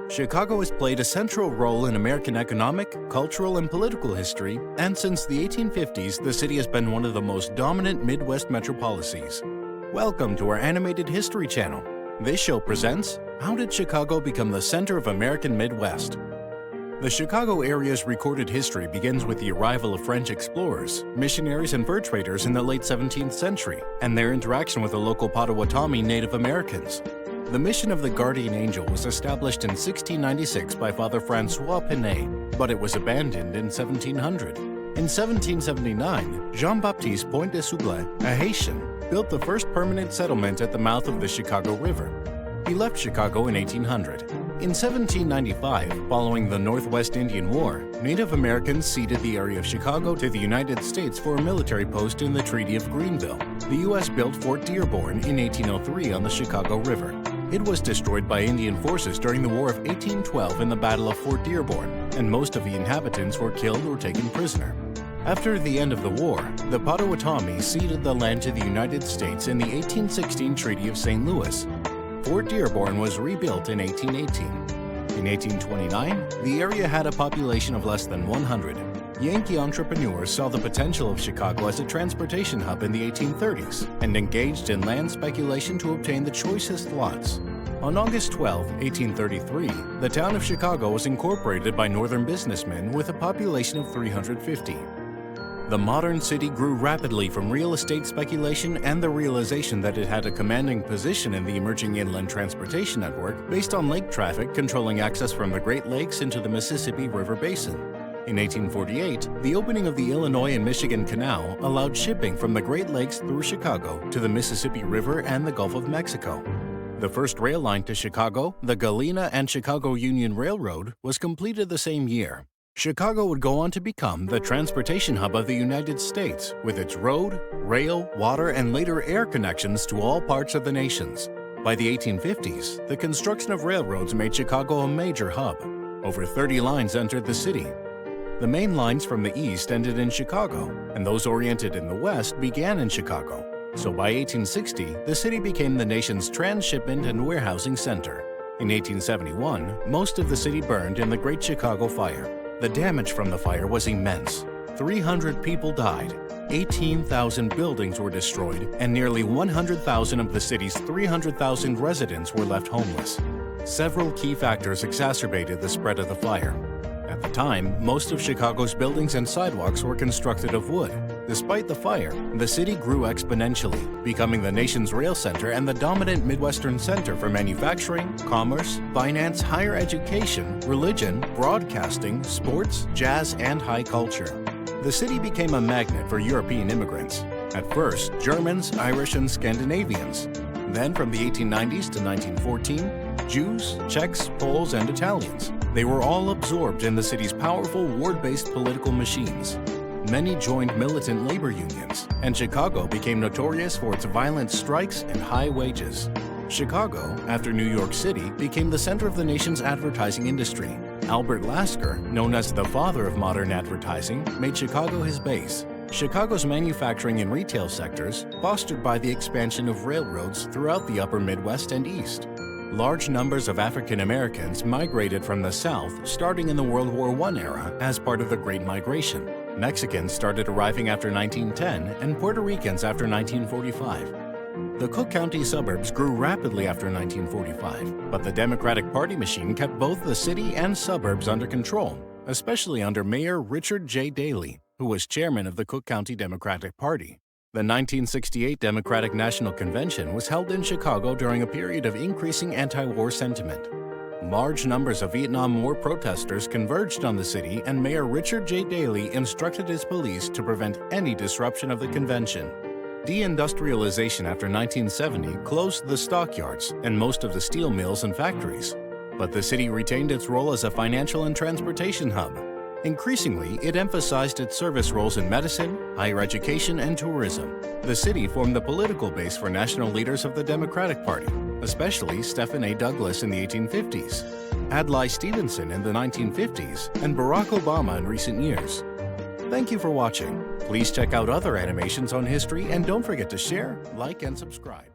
Chicago has played a central role in American economic, cultural, and political history, and since the 1850s, the city has been one of the most dominant Midwest metropolises. Welcome to our animated history channel. This show presents, How did Chicago become the center of American Midwest? The Chicago area's recorded history begins with the arrival of French explorers, missionaries, and fur traders in the late 17th century, and their interaction with the local Potawatomi Native Americans. The mission of the Guardian Angel was established in 1696 by Father Francois Penet, but it was abandoned in 1700. In 1779, Jean-Baptiste Point de Souble, a Haitian, built the first permanent settlement at the mouth of the Chicago River. He left Chicago in 1800. In 1795, following the Northwest Indian War, Native Americans ceded the area of Chicago to the United States for a military post in the Treaty of Greenville. The U.S. built Fort Dearborn in 1803 on the Chicago River. It was destroyed by Indian forces during the War of 1812 in the Battle of Fort Dearborn, and most of the inhabitants were killed or taken prisoner. After the end of the war, the Potawatomi ceded the land to the United States in the 1816 Treaty of St. Louis. Fort Dearborn was rebuilt in 1818. In 1829, the area had a population of less than 100. Yankee entrepreneurs saw the potential of Chicago as a transportation hub in the 1830s and engaged in land speculation to obtain the choicest lots. On August 12, 1833, the town of Chicago was incorporated by northern businessmen with a population of 350. The modern city grew rapidly from real estate speculation and the realization that it had a commanding position in the emerging inland transportation network based on lake traffic controlling access from the Great Lakes into the Mississippi River Basin. In 1848, the opening of the Illinois and Michigan Canal allowed shipping from the Great Lakes through Chicago to the Mississippi River and the Gulf of Mexico. The first rail line to Chicago, the Galena and Chicago Union Railroad, was completed the same year. Chicago would go on to become the transportation hub of the United States, with its road, rail, water, and later air connections to all parts of the nations. By the 1850s, the construction of railroads made Chicago a major hub. Over 30 lines entered the city. The main lines from the east ended in Chicago, and those oriented in the west began in Chicago. So by 1860, the city became the nation's transshipment and warehousing center. In 1871, most of the city burned in the Great Chicago Fire. The damage from the fire was immense. 300 people died, 18,000 buildings were destroyed, and nearly 100,000 of the city's 300,000 residents were left homeless. Several key factors exacerbated the spread of the fire. At the time, most of Chicago's buildings and sidewalks were constructed of wood. Despite the fire, the city grew exponentially, becoming the nation's rail center and the dominant Midwestern center for manufacturing, commerce, finance, higher education, religion, broadcasting, sports, jazz, and high culture. The city became a magnet for European immigrants. At first, Germans, Irish, and Scandinavians. Then, from the 1890s to 1914, Jews, Czechs, Poles, and Italians. They were all absorbed in the city's powerful ward-based political machines. Many joined militant labor unions, and Chicago became notorious for its violent strikes and high wages. Chicago, after New York City, became the center of the nation's advertising industry. Albert Lasker, known as the father of modern advertising, made Chicago his base. Chicago's manufacturing and retail sectors, fostered by the expansion of railroads throughout the upper Midwest and East. Large numbers of African Americans migrated from the South starting in the World War I era as part of the Great Migration. Mexicans started arriving after 1910 and Puerto Ricans after 1945. The Cook County suburbs grew rapidly after 1945, but the Democratic Party machine kept both the city and suburbs under control, especially under Mayor Richard J. Daley, who was chairman of the Cook County Democratic Party. The 1968 Democratic National Convention was held in Chicago during a period of increasing anti-war sentiment. Large numbers of Vietnam War protesters converged on the city, and Mayor Richard J. Daley instructed his police to prevent any disruption of the convention. Deindustrialization after 1970 closed the stockyards and most of the steel mills and factories, but the city retained its role as a financial and transportation hub. Increasingly, it emphasized its service roles in medicine, higher education, and tourism. The city formed the political base for national leaders of the Democratic Party, especially Stephen A. Douglas in the 1850s, Adlai Stevenson in the 1950s, and Barack Obama in recent years. Thank you for watching. Please check out other animations on history and don't forget to share, like, and subscribe.